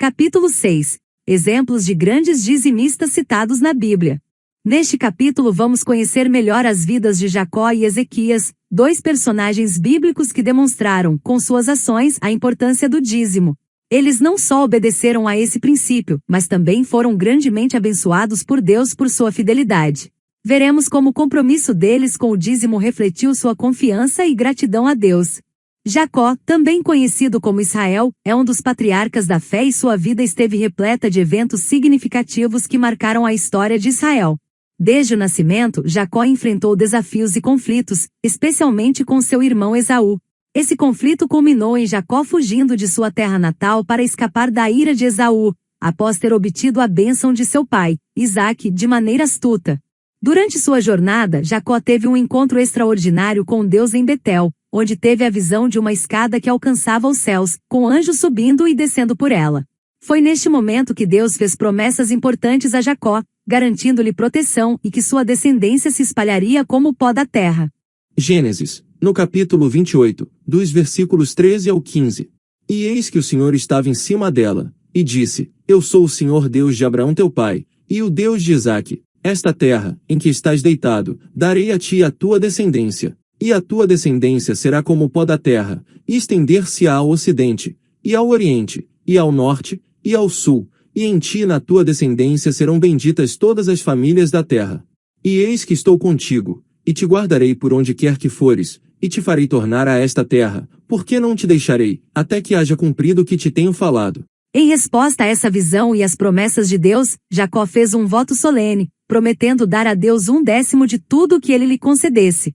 Capítulo 6. Exemplos de grandes dizimistas citados na Bíblia. Neste capítulo vamos conhecer melhor as vidas de Jacó e Ezequias, dois personagens bíblicos que demonstraram, com suas ações, a importância do dízimo. Eles não só obedeceram a esse princípio, mas também foram grandemente abençoados por Deus por sua fidelidade. Veremos como o compromisso deles com o dízimo refletiu sua confiança e gratidão a Deus. Jacó, também conhecido como Israel, é um dos patriarcas da fé e sua vida esteve repleta de eventos significativos que marcaram a história de Israel. Desde o nascimento, Jacó enfrentou desafios e conflitos, especialmente com seu irmão Esaú. Esse conflito culminou em Jacó fugindo de sua terra natal para escapar da ira de Esaú, após ter obtido a bênção de seu pai, Isaque, de maneira astuta. Durante sua jornada, Jacó teve um encontro extraordinário com Deus em Betel, onde teve a visão de uma escada que alcançava os céus, com anjos subindo e descendo por ela. Foi neste momento que Deus fez promessas importantes a Jacó, garantindo-lhe proteção e que sua descendência se espalharia como o pó da terra. Gênesis, no capítulo 28, dos versículos 13 ao 15. E eis que o Senhor estava em cima dela, e disse: Eu sou o Senhor Deus de Abraão teu pai, e o Deus de Isaque. Esta terra, em que estás deitado, darei a ti e à tua descendência. E a tua descendência será como o pó da terra, e estender-se-á ao ocidente, e ao oriente, e ao norte, e ao sul, e em ti e na tua descendência serão benditas todas as famílias da terra. E eis que estou contigo, e te guardarei por onde quer que fores, e te farei tornar a esta terra, porque não te deixarei, até que haja cumprido o que te tenho falado. Em resposta a essa visão e às promessas de Deus, Jacó fez um voto solene, prometendo dar a Deus 1/10 de tudo o que ele lhe concedesse.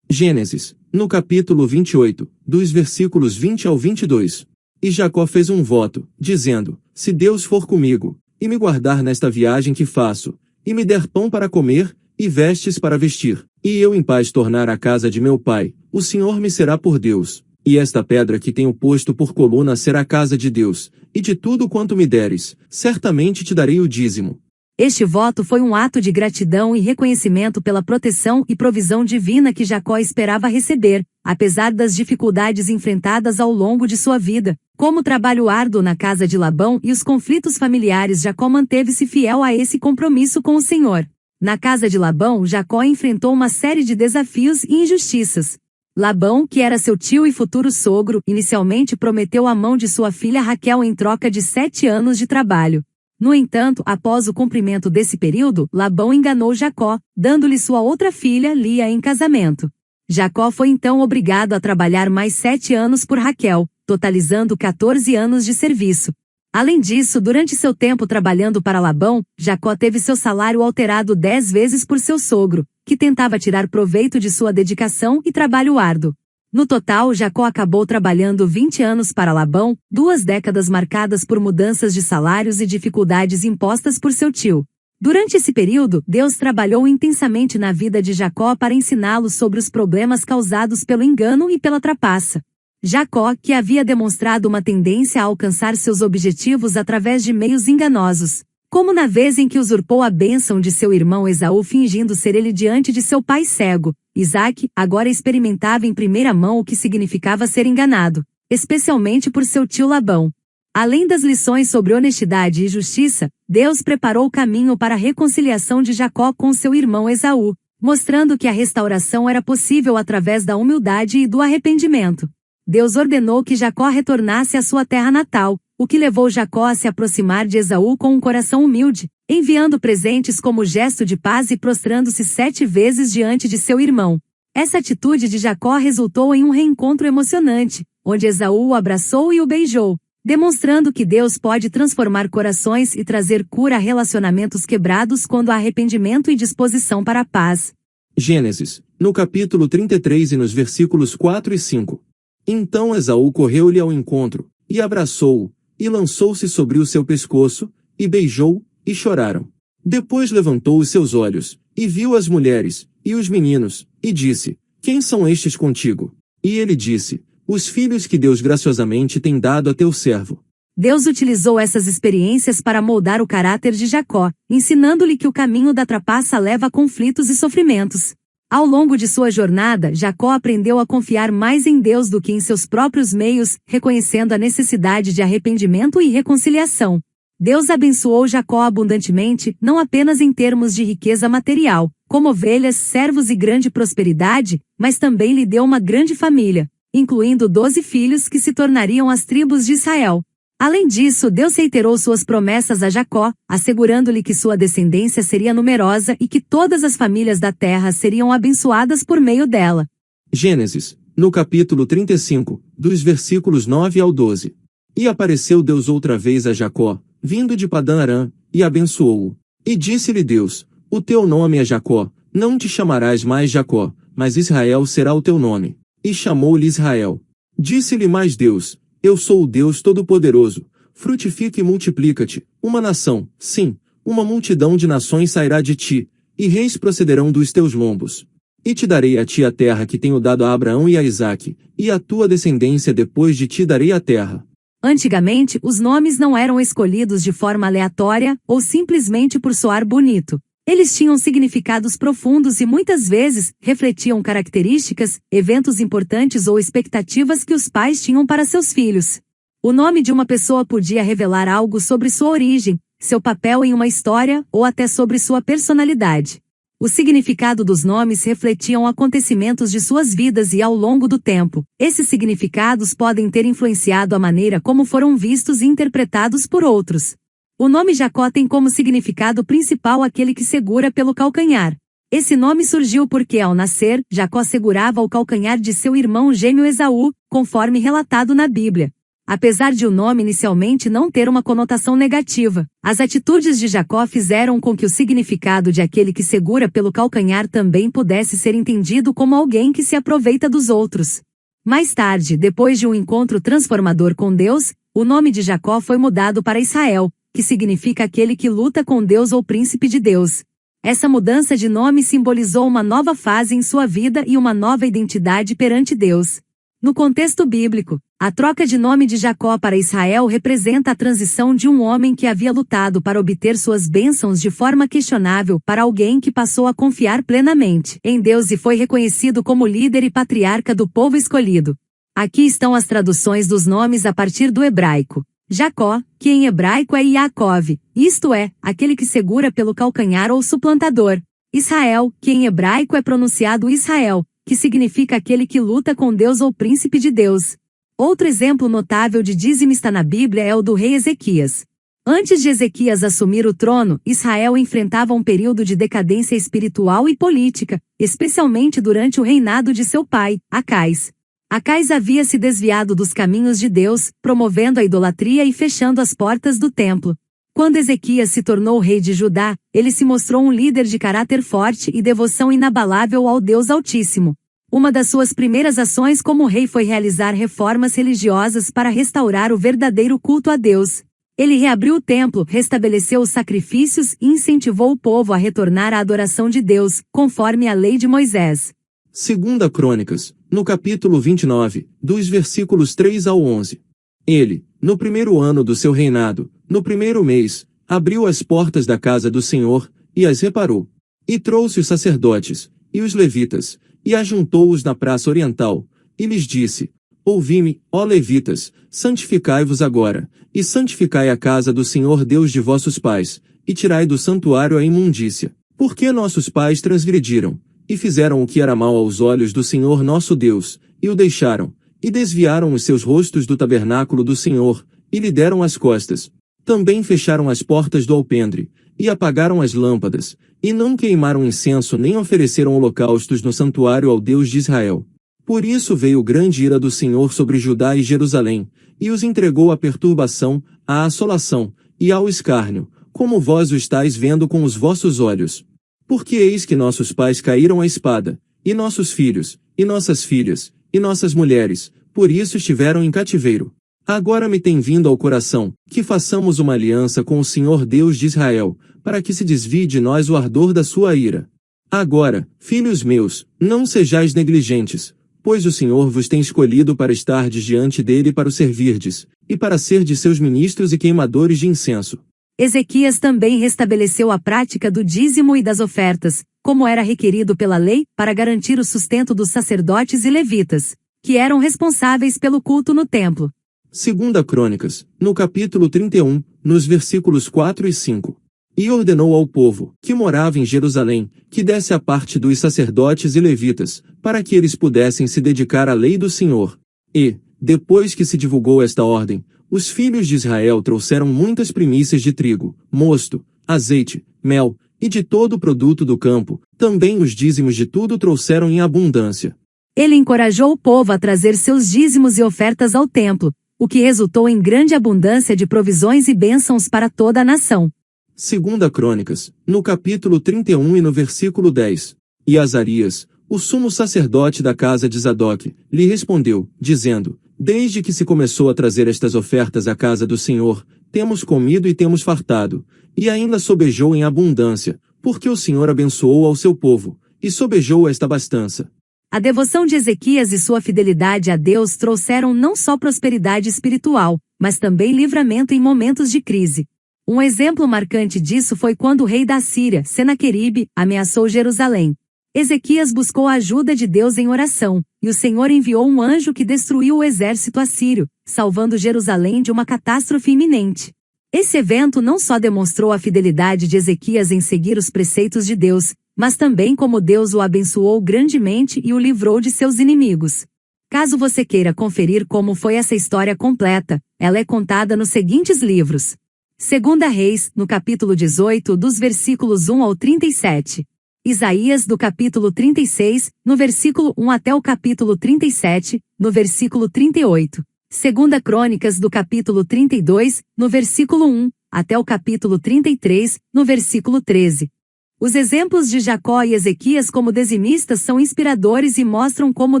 Gênesis, no capítulo 28, dos versículos 20 ao 22. E Jacó fez um voto, dizendo: Se Deus for comigo, e me guardar nesta viagem que faço, e me der pão para comer, e vestes para vestir, e eu em paz tornar a casa de meu pai, o Senhor me será por Deus, e esta pedra que tenho posto por coluna será a casa de Deus, e de tudo quanto me deres, certamente te darei o dízimo. Este voto foi um ato de gratidão e reconhecimento pela proteção e provisão divina que Jacó esperava receber, apesar das dificuldades enfrentadas ao longo de sua vida, como o trabalho árduo na casa de Labão e os conflitos familiares. Jacó manteve-se fiel a esse compromisso com o Senhor. Na casa de Labão, Jacó enfrentou uma série de desafios e injustiças. Labão, que era seu tio e futuro sogro, inicialmente prometeu a mão de sua filha Raquel em troca de 7 anos de trabalho. No entanto, após o cumprimento desse período, Labão enganou Jacó, dando-lhe sua outra filha, Lia, em casamento. Jacó foi então obrigado a trabalhar mais 7 anos por Raquel, totalizando 14 anos de serviço. Além disso, durante seu tempo trabalhando para Labão, Jacó teve seu salário alterado 10 vezes por seu sogro, que tentava tirar proveito de sua dedicação e trabalho árduo. No total, Jacó acabou trabalhando 20 anos para Labão, 2 décadas marcadas por mudanças de salários e dificuldades impostas por seu tio. Durante esse período, Deus trabalhou intensamente na vida de Jacó para ensiná-lo sobre os problemas causados pelo engano e pela trapaça. Jacó, que havia demonstrado uma tendência a alcançar seus objetivos através de meios enganosos, como na vez em que usurpou a bênção de seu irmão Esaú fingindo ser ele diante de seu pai cego, Isaque, agora experimentava em primeira mão o que significava ser enganado, especialmente por seu tio Labão. Além das lições sobre honestidade e justiça, Deus preparou o caminho para a reconciliação de Jacó com seu irmão Esaú, mostrando que a restauração era possível através da humildade e do arrependimento. Deus ordenou que Jacó retornasse à sua terra natal, o que levou Jacó a se aproximar de Esaú com um coração humilde, enviando presentes como gesto de paz e prostrando-se 7 vezes diante de seu irmão. Essa atitude de Jacó resultou em um reencontro emocionante, onde Esaú o abraçou e o beijou, demonstrando que Deus pode transformar corações e trazer cura a relacionamentos quebrados quando há arrependimento e disposição para a paz. Gênesis, no capítulo 33 e nos versículos 4 e 5. Então Esaú correu-lhe ao encontro, e abraçou-o, e lançou-se sobre o seu pescoço, e beijou, e choraram. Depois levantou os seus olhos, e viu as mulheres, e os meninos, e disse: Quem são estes contigo? E ele disse: Os filhos que Deus graciosamente tem dado a teu servo. Deus utilizou essas experiências para moldar o caráter de Jacó, ensinando-lhe que o caminho da trapaça leva a conflitos e sofrimentos. Ao longo de sua jornada, Jacó aprendeu a confiar mais em Deus do que em seus próprios meios, reconhecendo a necessidade de arrependimento e reconciliação. Deus abençoou Jacó abundantemente, não apenas em termos de riqueza material, como ovelhas, servos e grande prosperidade, mas também lhe deu uma grande família, incluindo 12 filhos que se tornariam as tribos de Israel. Além disso, Deus reiterou suas promessas a Jacó, assegurando-lhe que sua descendência seria numerosa e que todas as famílias da terra seriam abençoadas por meio dela. Gênesis, no capítulo 35, dos versículos 9 ao 12. E apareceu Deus outra vez a Jacó, vindo de Padã-Arã, e abençoou-o. E disse-lhe Deus: O teu nome é Jacó, não te chamarás mais Jacó, mas Israel será o teu nome. E chamou-lhe Israel. Disse-lhe mais Deus: Eu sou o Deus Todo-Poderoso, frutifica e multiplica-te, uma nação, sim, uma multidão de nações sairá de ti, e reis procederão dos teus lombos. E te darei a ti a terra que tenho dado a Abraão e a Isaque, e a tua descendência depois de ti darei a terra. Antigamente, os nomes não eram escolhidos de forma aleatória, ou simplesmente por soar bonito. Eles tinham significados profundos e muitas vezes refletiam características, eventos importantes ou expectativas que os pais tinham para seus filhos. O nome de uma pessoa podia revelar algo sobre sua origem, seu papel em uma história, ou até sobre sua personalidade. O significado dos nomes refletiam acontecimentos de suas vidas e ao longo do tempo, esses significados podem ter influenciado a maneira como foram vistos e interpretados por outros. O nome Jacó tem como significado principal aquele que segura pelo calcanhar. Esse nome surgiu porque, ao nascer, Jacó segurava o calcanhar de seu irmão gêmeo Esaú, conforme relatado na Bíblia. Apesar de o nome inicialmente não ter uma conotação negativa, as atitudes de Jacó fizeram com que o significado de aquele que segura pelo calcanhar também pudesse ser entendido como alguém que se aproveita dos outros. Mais tarde, depois de um encontro transformador com Deus, o nome de Jacó foi mudado para Israel, que significa aquele que luta com Deus ou príncipe de Deus. Essa mudança de nome simbolizou uma nova fase em sua vida e uma nova identidade perante Deus. No contexto bíblico, a troca de nome de Jacó para Israel representa a transição de um homem que havia lutado para obter suas bênçãos de forma questionável para alguém que passou a confiar plenamente em Deus e foi reconhecido como líder e patriarca do povo escolhido. Aqui estão as traduções dos nomes a partir do hebraico. Jacó, que em hebraico é Yaakov, isto é, aquele que segura pelo calcanhar ou suplantador. Israel, que em hebraico é pronunciado Israel, que significa aquele que luta com Deus ou príncipe de Deus. Outro exemplo notável de dizimista na Bíblia é o do rei Ezequias. Antes de Ezequias assumir o trono, Israel enfrentava um período de decadência espiritual e política, especialmente durante o reinado de seu pai, Acais. Acais havia se desviado dos caminhos de Deus, promovendo a idolatria e fechando as portas do templo. Quando Ezequias se tornou rei de Judá, ele se mostrou um líder de caráter forte e devoção inabalável ao Deus Altíssimo. Uma das suas primeiras ações como rei foi realizar reformas religiosas para restaurar o verdadeiro culto a Deus. Ele reabriu o templo, restabeleceu os sacrifícios e incentivou o povo a retornar à adoração de Deus, conforme a lei de Moisés. 2 Crônicas, no capítulo 29, dos versículos 3 ao 11. Ele, no primeiro ano do seu reinado, no primeiro mês, abriu as portas da casa do Senhor, e as reparou. E trouxe os sacerdotes, e os levitas, e ajuntou-os na praça oriental, e lhes disse: Ouvi-me, ó levitas, santificai-vos agora, e santificai a casa do Senhor Deus de vossos pais, e tirai do santuário a imundícia. Porque nossos pais transgrediram, e fizeram o que era mal aos olhos do Senhor nosso Deus, e o deixaram, e desviaram os seus rostos do tabernáculo do Senhor, e lhe deram as costas. Também fecharam as portas do alpendre, e apagaram as lâmpadas, e não queimaram incenso nem ofereceram holocaustos no santuário ao Deus de Israel. Por isso veio grande ira do Senhor sobre Judá e Jerusalém, e os entregou à perturbação, à assolação, e ao escárnio, como vós o estáis vendo com os vossos olhos. Porque eis que nossos pais caíram à espada, e nossos filhos, e nossas filhas, e nossas mulheres, por isso estiveram em cativeiro. Agora me tem vindo ao coração, que façamos uma aliança com o Senhor Deus de Israel, para que se desvie de nós o ardor da sua ira. Agora, filhos meus, não sejais negligentes, pois o Senhor vos tem escolhido para estardes diante dele para o servirdes, e para serdes seus ministros e queimadores de incenso. Ezequias também restabeleceu a prática do dízimo e das ofertas, como era requerido pela lei, para garantir o sustento dos sacerdotes e levitas, que eram responsáveis pelo culto no templo. 2 Crônicas, no capítulo 31, nos versículos 4 e 5. E ordenou ao povo, que morava em Jerusalém, que desse a parte dos sacerdotes e levitas, para que eles pudessem se dedicar à lei do Senhor. E, depois que se divulgou esta ordem, os filhos de Israel trouxeram muitas primícias de trigo, mosto, azeite, mel, e de todo o produto do campo, também os dízimos de tudo trouxeram em abundância. Ele encorajou o povo a trazer seus dízimos e ofertas ao templo, o que resultou em grande abundância de provisões e bênçãos para toda a nação. 2 Crônicas, no capítulo 31 e no versículo 10. E Azarias, o sumo sacerdote da casa de Zadok, lhe respondeu, dizendo: Desde que se começou a trazer estas ofertas à casa do Senhor, temos comido e temos fartado, e ainda sobejou em abundância, porque o Senhor abençoou ao seu povo, e sobejou esta abastança. A devoção de Ezequias e sua fidelidade a Deus trouxeram não só prosperidade espiritual, mas também livramento em momentos de crise. Um exemplo marcante disso foi quando o rei da Síria, Senaqueribe, ameaçou Jerusalém. Ezequias buscou a ajuda de Deus em oração, e o Senhor enviou um anjo que destruiu o exército assírio, salvando Jerusalém de uma catástrofe iminente. Esse evento não só demonstrou a fidelidade de Ezequias em seguir os preceitos de Deus, mas também como Deus o abençoou grandemente e o livrou de seus inimigos. Caso você queira conferir como foi essa história completa, ela é contada nos seguintes livros. 2 Reis, no capítulo 18, dos versículos 1 ao 37. Isaías, do capítulo 36, no versículo 1 até o capítulo 37, no versículo 38. 2 Crônicas, do capítulo 32, no versículo 1, até o capítulo 33, no versículo 13. Os exemplos de Jacó e Ezequias como dizimistas são inspiradores e mostram como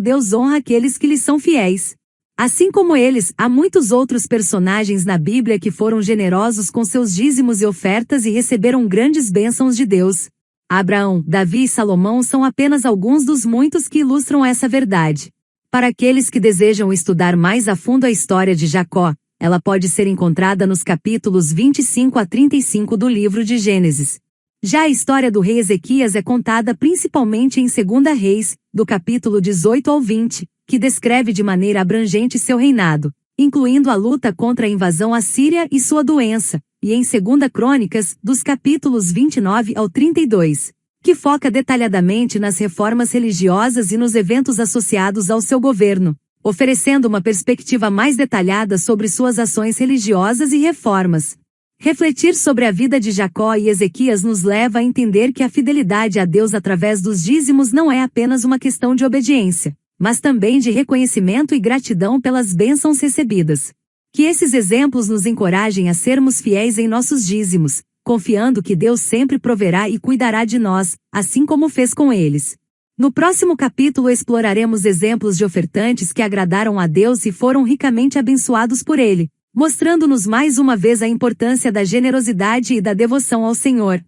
Deus honra aqueles que lhe são fiéis. Assim como eles, há muitos outros personagens na Bíblia que foram generosos com seus dízimos e ofertas e receberam grandes bênçãos de Deus. Abraão, Davi e Salomão são apenas alguns dos muitos que ilustram essa verdade. Para aqueles que desejam estudar mais a fundo a história de Jacó, ela pode ser encontrada nos capítulos 25 a 35 do livro de Gênesis. Já a história do rei Ezequias é contada principalmente em 2 Reis, do capítulo 18 ao 20, que descreve de maneira abrangente seu reinado, incluindo a luta contra a invasão assíria e sua doença, e em 2 Crônicas, dos capítulos 29 ao 32, que foca detalhadamente nas reformas religiosas e nos eventos associados ao seu governo, oferecendo uma perspectiva mais detalhada sobre suas ações religiosas e reformas. Refletir sobre a vida de Jacó e Ezequias nos leva a entender que a fidelidade a Deus através dos dízimos não é apenas uma questão de obediência, mas também de reconhecimento e gratidão pelas bênçãos recebidas. Que esses exemplos nos encorajem a sermos fiéis em nossos dízimos, confiando que Deus sempre proverá e cuidará de nós, assim como fez com eles. No próximo capítulo exploraremos exemplos de ofertantes que agradaram a Deus e foram ricamente abençoados por Ele, mostrando-nos mais uma vez a importância da generosidade e da devoção ao Senhor.